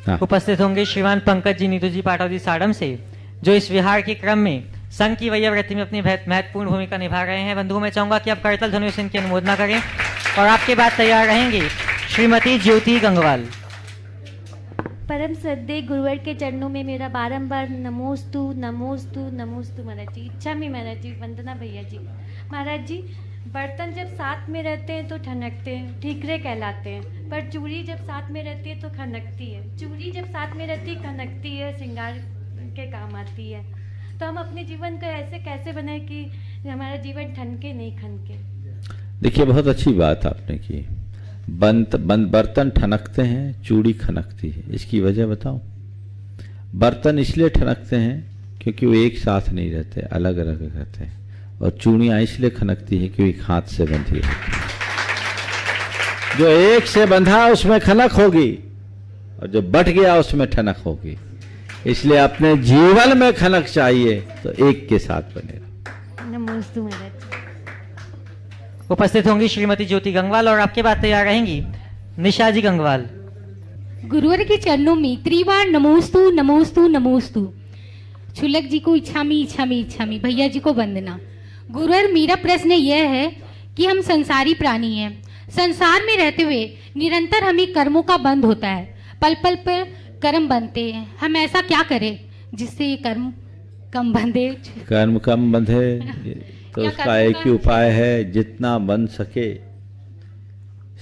हाँ। उपस्थित होंगे श्रीमान पंकज जी नीतू जी पाटौदी साड़म से, जो इस विहार के क्रम में संघ की वैयावृत्ति में अपनी महत्वपूर्ण भूमिका निभा रहे हैं। बंधुओं, मैं चाहूंगा कि आप करतल ध्वनि से इनकी अनुमोदना करें और आपके बाद तैयार रहेंगे श्रीमती ज्योति गंगवाल। परम श्रद्धेय गुरुवर के चरणों में मेरा बारंबार नमोस्तु नमोस्तु नमोस्तु महाराज जी। इच्छा में महाराज जी, वंदना भैया जी। महाराज जी, बर्तन जब साथ में रहते हैं तो ठनकते हैं, ठीकरे कहलाते हैं, पर चूड़ी जब साथ में रहती है तो खनकती है। चूड़ी जब साथ में रहती है खनकती है, श्रृंगार के काम आती है। तो हम अपने जीवन को ऐसे कैसे बनाए कि हमारा जीवन ठनके नहीं खनके। देखिए, बहुत अच्छी बात आपने की। बर्तन ठनकते हैं, चूड़ी खनकती है। इसकी वजह बताऊं? बर्तन इसलिए ठनकते हैं क्योंकि वो एक साथ नहीं रहते, अलग अलग रहते हैं। और चूड़ियां इसलिए खनकती है क्योंकि हाथ से बंधी रहती है। जो एक से बंधा उसमें खनक होगी और जो बट गया उसमें ठनक होगी। इसलिए अपने जीवन में खनक चाहिए तो एक के साथ बने रहो। नमोस्तु महाराज। उपस्थित होंगी श्रीमती ज्योति गंगवाल और आपके बाद तैयार रहेंगी निशा जी गंगवाल। गुरुवर के चरणों में त्रिवार नमोस्तु नमोस्तु नमोस्तु। छुलक जी को इच्छामी इच्छामी इच्छामी, भैया जी को वंदना। गुरुवर, मेरा प्रश्न यह है कि हम संसारी प्राणी हैं। संसार में रहते हुए निरंतर हमें कर्मों का बंध होता है, पल पल पर कर्म बनते हैं। हम ऐसा क्या करें जिससे ये कर्म कम बंधे? कर्म कम बंधे तो उसका एक ही उपाय है, जितना बन सके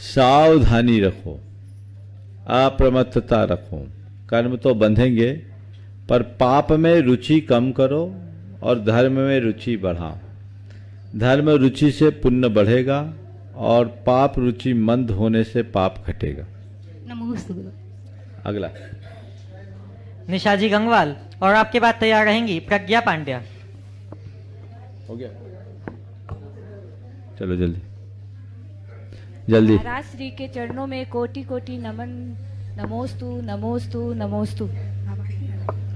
सावधानी रखो, अप्रमत्तता रखो। कर्म तो बंधेंगे पर पाप में रुचि कम करो और धर्म में रुचि बढ़ाओ। धर्म रुचि से पुण्य बढ़ेगा और पाप रुचि मंद होने से पाप घटेगा। नमोस्तु। अगला निशा जी गंगवाल और आपके बाद तैयार रहेंगी प्रज्ञा पांड्या। हो गया, चलो जल्दी जल्दी। महाराज श्री के चरणों में कोटि कोटि नमन। नमोस्तु नमोस्तु नमोस्तु।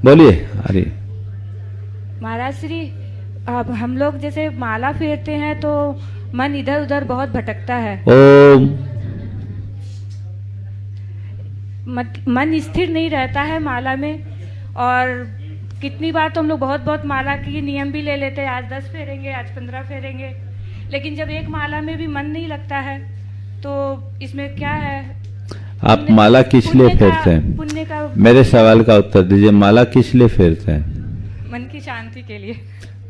बोलिए। अरे महाराज श्री, अब हम लोग जैसे माला फेरते हैं तो मन इधर उधर बहुत भटकता है। ओम। मन स्थिर नहीं रहता है माला में। और कितनी बार तो हम लोग बहुत बहुत माला के नियम भी ले लेते हैं, आज 10 फेरेंगे, आज 15 फेरेंगे, लेकिन जब एक माला में भी मन नहीं लगता है तो इसमें क्या है? आप माला किस लिए फेरते हैं? पुण्य का मेरे सवाल का उत्तर दीजिए। माला किस लिए फेरते हैं? मन की शांति के लिए।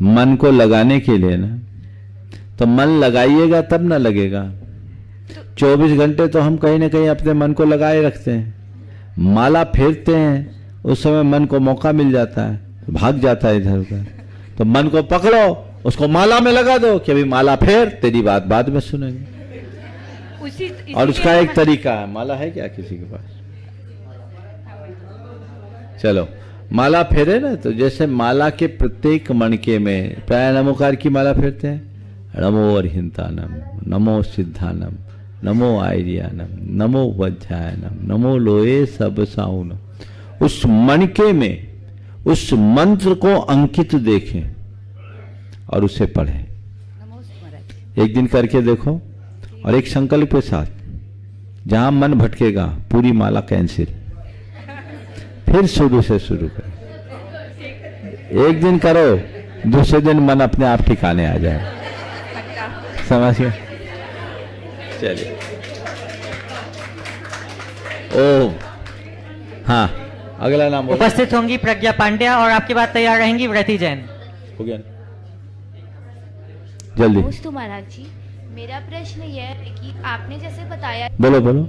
मन को लगाने के लिए ना। तो मन लगाइएगा तब ना लगेगा। 24 घंटे तो हम कहीं ना कहीं अपने मन को लगाए रखते हैं। माला फेरते हैं उस समय मन को मौका मिल जाता है, भाग जाता है इधर उधर। तो मन को पकड़ो, उसको माला में लगा दो कि अभी माला फेर, तेरी बात बाद में सुनेंगे। और उसका एक तरीका है। माला है क्या किसी के पास? चलो माला फेरे ना, तो जैसे माला के प्रत्येक मणके में प्राय नमोकार की माला फेरते हैं। नमो अरिहंतानम, नमो सिद्धानम, नमो आयरियानम, नमो वज्रायनम, नमो लोए सब साउनम। उस मणके में उस मंत्र को अंकित देखें और उसे पढ़ें। एक दिन करके देखो और एक संकल्प के साथ, जहां मन भटकेगा पूरी माला कैंसिल, फिर शुरू से शुरू करो। एक दिन करो, दूसरे दिन मन अपने आप ठिकाने आ जाए। समझ गए? चलिए। ओम। हाँ, अगला नाम उपस्थित होंगी प्रज्ञा पांड्या और आपके बाद तैयार रहेंगी व्रति जैन। हो गया, जल्दी। नमोस्तु महाराज जी, मेरा प्रश्न यह है कि आपने जैसे बताया, बोलो बोलो।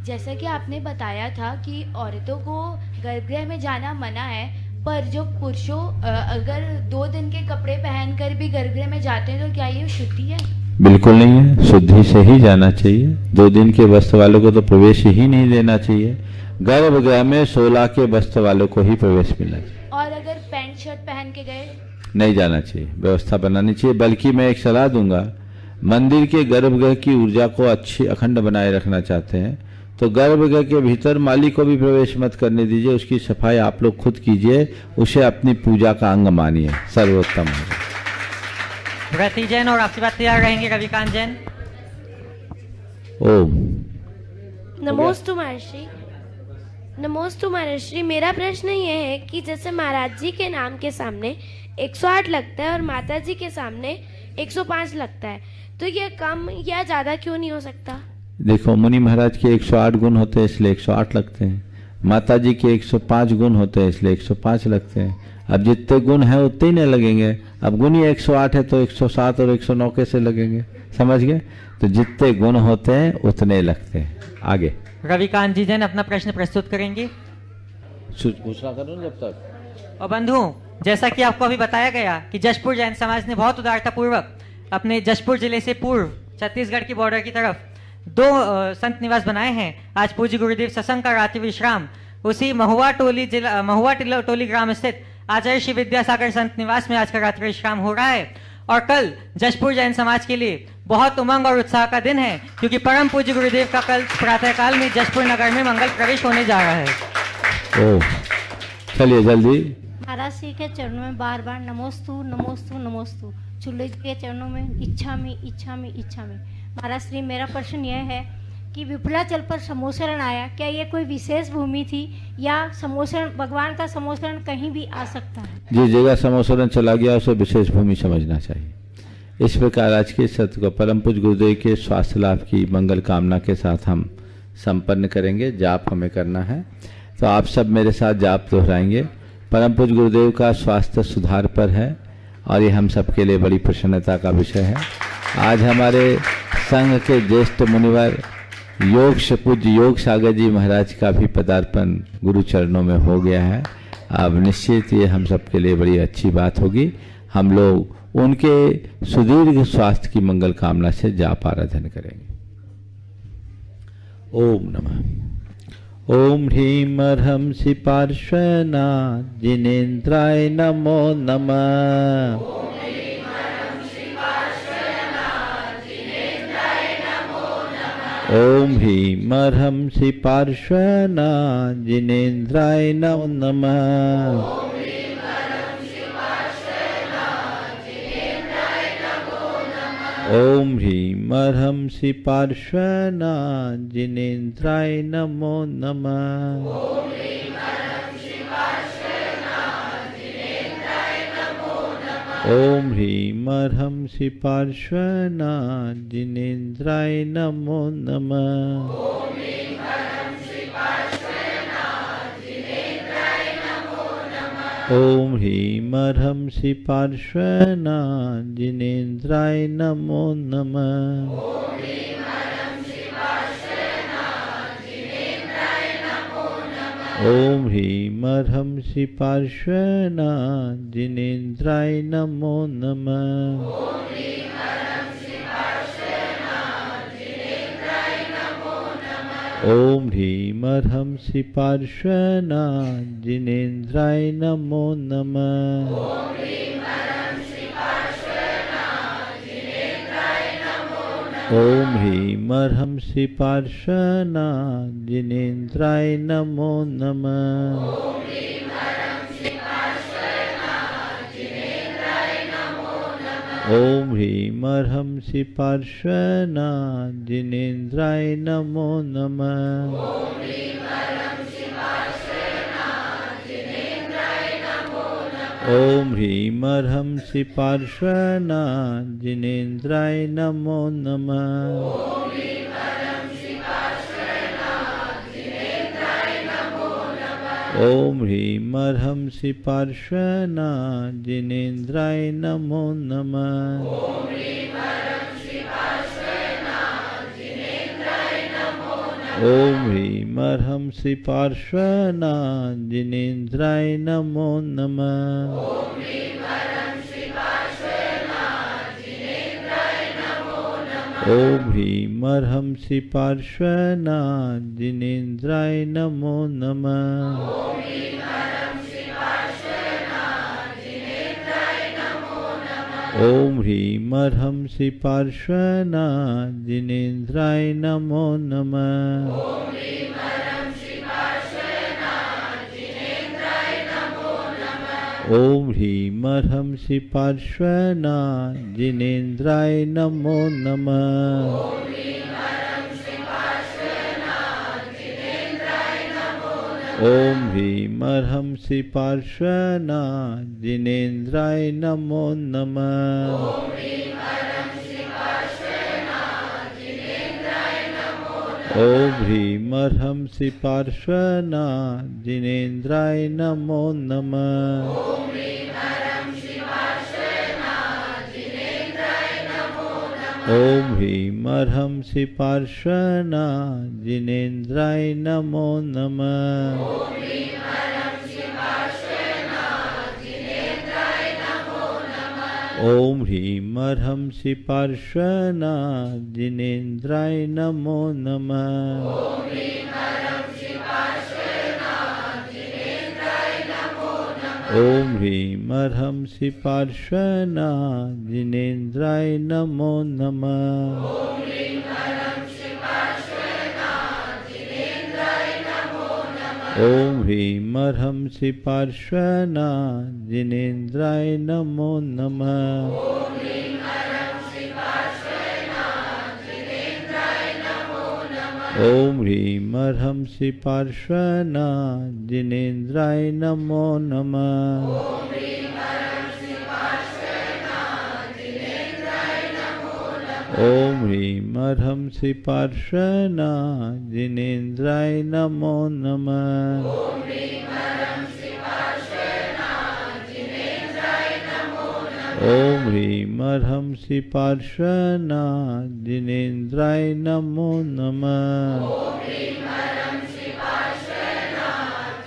जैसा कि आपने बताया था कि औरतों को गर्भगृह में जाना मना है, पर जो पुरुषों अगर 2 दिन के कपड़े पहनकर भी गर्भगृह में जाते हैं तो क्या ये शुद्धि है? बिल्कुल नहीं है, शुद्धि से ही जाना चाहिए। 2 दिन के वस्त्र वालों को तो प्रवेश ही नहीं देना चाहिए। गर्भगृह में 16 के वस्त्र वालों को ही प्रवेश मिलना चाहिए। और अगर पैंट शर्ट पहन के गए? नहीं जाना चाहिए, व्यवस्था बनानी चाहिए। बल्कि मैं एक सलाह दूंगा, मंदिर के गर्भगृह की ऊर्जा को अच्छी अखंड बनाए रखना चाहते हैं तो गर्भगृह के भीतर माली को भी प्रवेश मत करने दीजिए, उसकी सफाई आप लोग खुद कीजिए, उसे अपनी पूजा का अंग मानिए, सर्वोत्तम है। व्रती जैन और आपकी बात तैयार रहेंगे रविकांत जैन। ओम नमोस्तु महर्षि। नमोस्तु महर्षि, मेरा प्रश्न ये है कि जैसे महाराज जी के नाम के सामने 108 लगता है और माता जी के सामने 105 लगता है, तो ये कम या ज्यादा क्यों नहीं हो सकता? देखो, मुनि महाराज के 108 गुण होते हैं इसलिए 108 लगते हैं, माता जी के 105 गुण होते हैं इसलिए 105 लगते हैं। अब जितने गुण हैं उतने ही नहीं लगेंगे। अब गुण ही 108 है तो 107 और 109 कैसे लगेंगे, समझ गए? तो जितने गुण होते हैं उतने लगते हैं। आगे रविकांत जी जैन अपना प्रश्न प्रस्तुत करेंगे। घोषणा करो जब तक। और बंधुओं, जैसा कि आपको अभी बताया गया कि जशपुर जैन समाज ने बहुत उदारता पूर्वक अपने जशपुर जिले से पूर्व छत्तीसगढ़ की बॉर्डर की तरफ 2 संत निवास बनाए हैं। आज पूज्य गुरुदेव सत्संग का रात्रि विश्राम उसी महुआ टोली ग्राम स्थित आचार्य श्री विद्यासागर संत निवास में आज का रात्रि विश्राम हो रहा है। और कल जशपुर जैन समाज के लिए बहुत उमंग और उत्साह का दिन है, क्योंकि परम पूज्य गुरुदेव का कल प्रातःकाल में जशपुर नगर में मंगल प्रवेश होने जा रहा है। ओ, चलिए जल्दी। महाराज श्री के चरणों में बार बार नमोस्तु नमोस्तु नमोस्तु। चुल्ले जी के चरणों में इच्छा में इच्छा में इच्छा में। महाराज श्री, मेरा प्रश्न यह है कि विपुलाचल पर समोसरण आया, क्या ये कोई विशेष भूमि थी या समोसरण, भगवान का समोसरण कहीं भी आ सकता है? जिस जगह समोसरण चला गया उसे विशेष भूमि समझना चाहिए। इस प्रकार आज के सत्र को परम पूज्य गुरुदेव के स्वास्थ्य लाभ की मंगल कामना के साथ हम संपन्न करेंगे। जाप हमें करना है तो आप सब मेरे साथ जाप दोहराएंगे। परम पूज्य गुरुदेव का स्वास्थ्य सुधार पर है और ये हम सबके लिए बड़ी प्रसन्नता का विषय है। आज हमारे संघ के ज्येष्ठ मुनिवर योग से पूज्य योग सागर जी महाराज का भी पदार्पण गुरु चरणों में हो गया है। अब निश्चित ये हम सबके लिए बड़ी अच्छी बात होगी। हम लोग उनके सुदीर्घ स्वास्थ्य की मंगल कामना से जाप आराधन करेंगे। ओम नमः। ओम ह्रीम अर्हं सि पार्श्वनाथ जिनेन्द्राय नमो नमः। ओम ह्रीम अर्हं सि पार्श्वनाथ जिनेन्द्राय नमो नमः। ओम ह्रीम अर्हं सि पार्श्वनाथ जिनेन्द्राय नमो नमः। ओम ह्रीम अर्हं सि पार्श्वनाथ जिनेन्द्राय नमो नमः। ओम ह्रीम अर्हं सि पार्श्वनाथ जिनेन्द्राय नमो नमः। ओम ह्रीम अर्हं सि पार्श्वनाथ जिनेन्द्राय नमो नमः। ओम ह्रीम अर्हं सि पार्श्वनाथ जिनेन्द्राय नमो नमः। ओम ह्रीम अर्हं सि पार्श्वनाथ जिनेन्द्राय नमो नमः। ओम ह्रीम अर्हं सि पार्श्वनाथ जिनेन्द्राय नमो नमः। ओम ह्रीम अर्हं सि पार्श्वनाथ जिनेन्द्राय नमो नमः। ओम ह्रीम अर्हं सि पार्श्वनाथ जिनेन्द्राय नमो नमः। ओम ह्रीम अर्हं सि पार्श्वनाथ जिनेन्द्राय नमो नमः। ओम ह्रीं अर्हंसि पार्श्वनाथ जिनेन्द्राय नमो नमः। ओम ह्रीं अर्हंसि पार्श्वनाथ जिनेन्द्राय नमो नमः। ओम ह्रीं अर्हंसि पार्श्वनाथ जिनेन्द्राय नमो नमः। ओम ह्रीं अर्हंसि पार्श्वनाथ जिनेन्द्राय नमो नमः। ओम ह्रीं अर्हंसि पार्श्वनाथ जिनेन्द्राय नमो नमः। ओम ह्रीं अर्हंसि पार्श्वनाथ जिनेन्द्राय नमो नमः। ओम ह्रीं अर्हंसि पार्श्वनाथ जिनेन्द्राय नमो नमः। ओम ह्रीं अर्हंसि पार्श्वनाथ जिनेन्द्राय नमो नमः। ओम ह्रीं अर्हंसि पार्श्वनाथ जिनेन्द्राय नमो नमः। ओम ह्रीं अर्हंसि पार्श्वनाथ जिनेन्द्राय नमो नमः। ओम ह्रीं अर्हंसि पार्श्वनाथ जिनेन्द्राय नमो नमः। ओम ह्रीं अर्हंसि पार्श्वनाथ जिनेन्द्राय नमो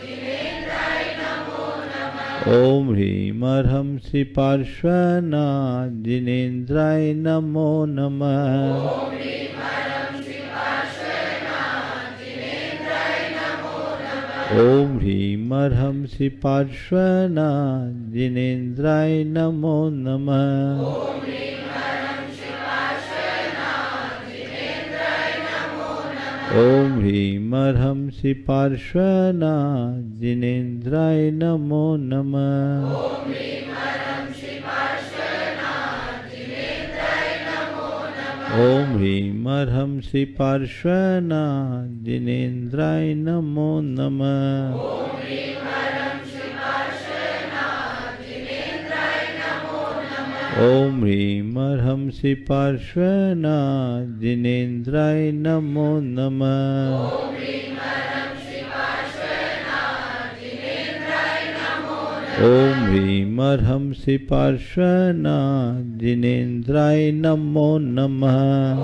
नमः। ओम ह्रीं अर्हंसि पार्श्वनाथ जिनेन्द्राय नमो नमः। ओम ह्रीं अर्हंसि पार्श्वनाथ जिनेन्द्राय नमो नमः। ओम ह्रीं अर्हंसि पार्श्वनाथ जिनेन्द्राय नमो नमः। ओम ह्रीं अर्हंसि पार्श्वनाथ जिनेन्द्राय नमो नमः। ओम ह्रीं अर्हंसि पार्श्वनाथ जिनेन्द्राय नमो नमः। ओम ह्रीं अर्हंसि पार्श्वनाथ जिनेन्द्राय नमो नमः।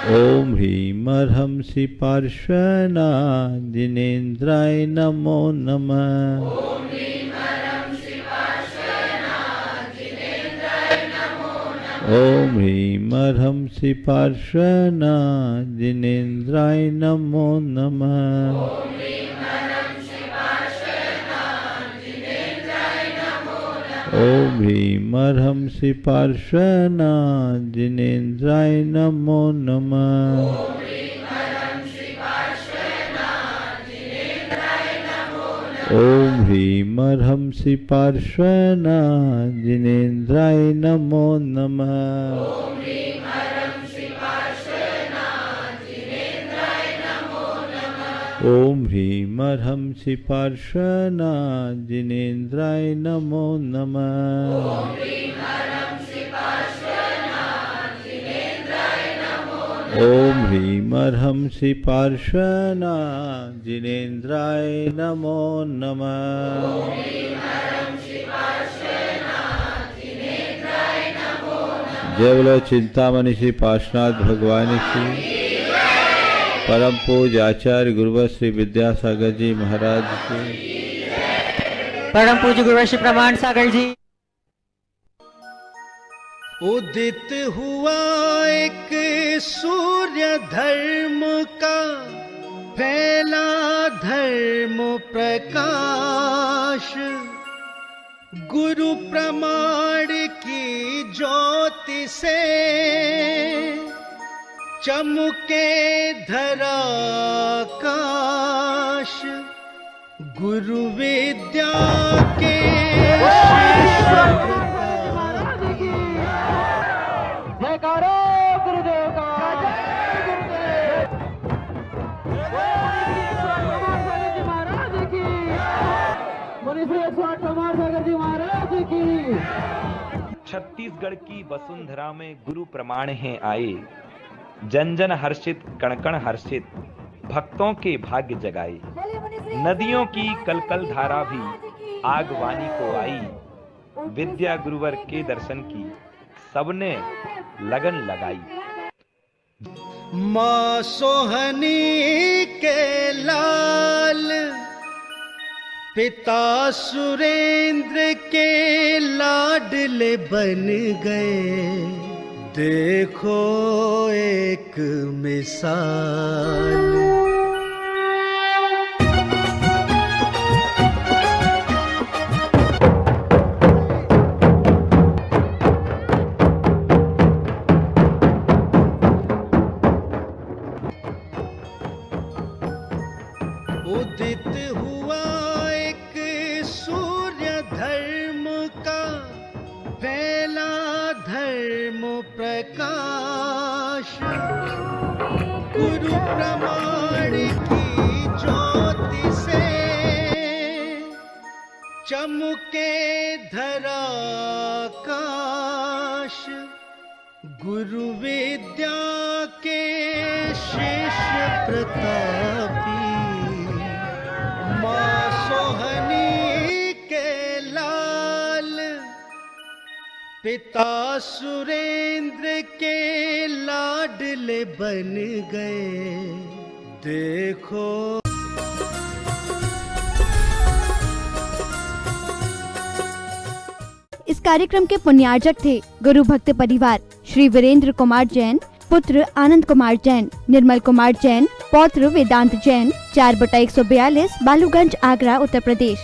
ओम ह्रीं अर्हंसि पार्श्वनाथ जिनेन्द्राय नमो नमः। ओम ह्रीं अर्हंसि पार्श्वनाथ जिनेन्द्राय नमो नमः। ओम ह्रीं अर्हंसि पार्श्वनाथ जिनेन्द्राय नमो नमः। ओम ह्रीं अर्हंसि पार्श्वनाथ जिनेन्द्राय नमो नमः। ओम ह्रीं अर्हंसि पार्श्वनाथ जिनेन्द्राय नमो नमः। ओम ह्रीं अर्हंसि पार्श्वनाथ जिनेन्द्राय नमो नमः। जय बोलो चिंतामणि श्री पार्श्वनाथ भगवान की। परम पूज्य आचार्य गुरुवर श्री विद्यासागर जी महाराज की। परम पूज्य गुरुवर श्री प्रमाण सागर जी। उदित हुआ एक सूर्य धर्म का, फैला धर्म प्रकाश, गुरु प्रमाण की ज्योति से चमके धरा आकाश, गुरु विद्या के जयकारो गुरुदेव का। छत्तीसगढ़ की वसुंधरा में गुरु प्रमाण हैं आए, जन जन हर्षित कण कण हर्षित, भक्तों के भाग्य जगाए। नदियों की कलकल धारा भी आगवानी को आई, विद्या गुरुवर के दर्शन की सबने लगन लगाई। माँ सोहनी के लाल, पिता सुरेंद्र के लाडले बन गए, देखो एक मिसाल। उदित हुआ एक सूर्य धर्म का, फैला धर्म प्रकाश, गुरु प्रमाण की ज्योति से चमके धरा आकाश, गुरु विद्या के शिष्य प्रतापी, माँ सोहनी के लाल, पिता सुरेंद्र के लाडले बन गए, देखो। इस कार्यक्रम के पुण्यार्जक थे गुरु भक्त परिवार श्री वीरेंद्र कुमार जैन, पुत्र आनंद कुमार जैन, निर्मल कुमार जैन, पौत्र वेदांत जैन, 4/142 बालूगंज, आगरा, उत्तर प्रदेश।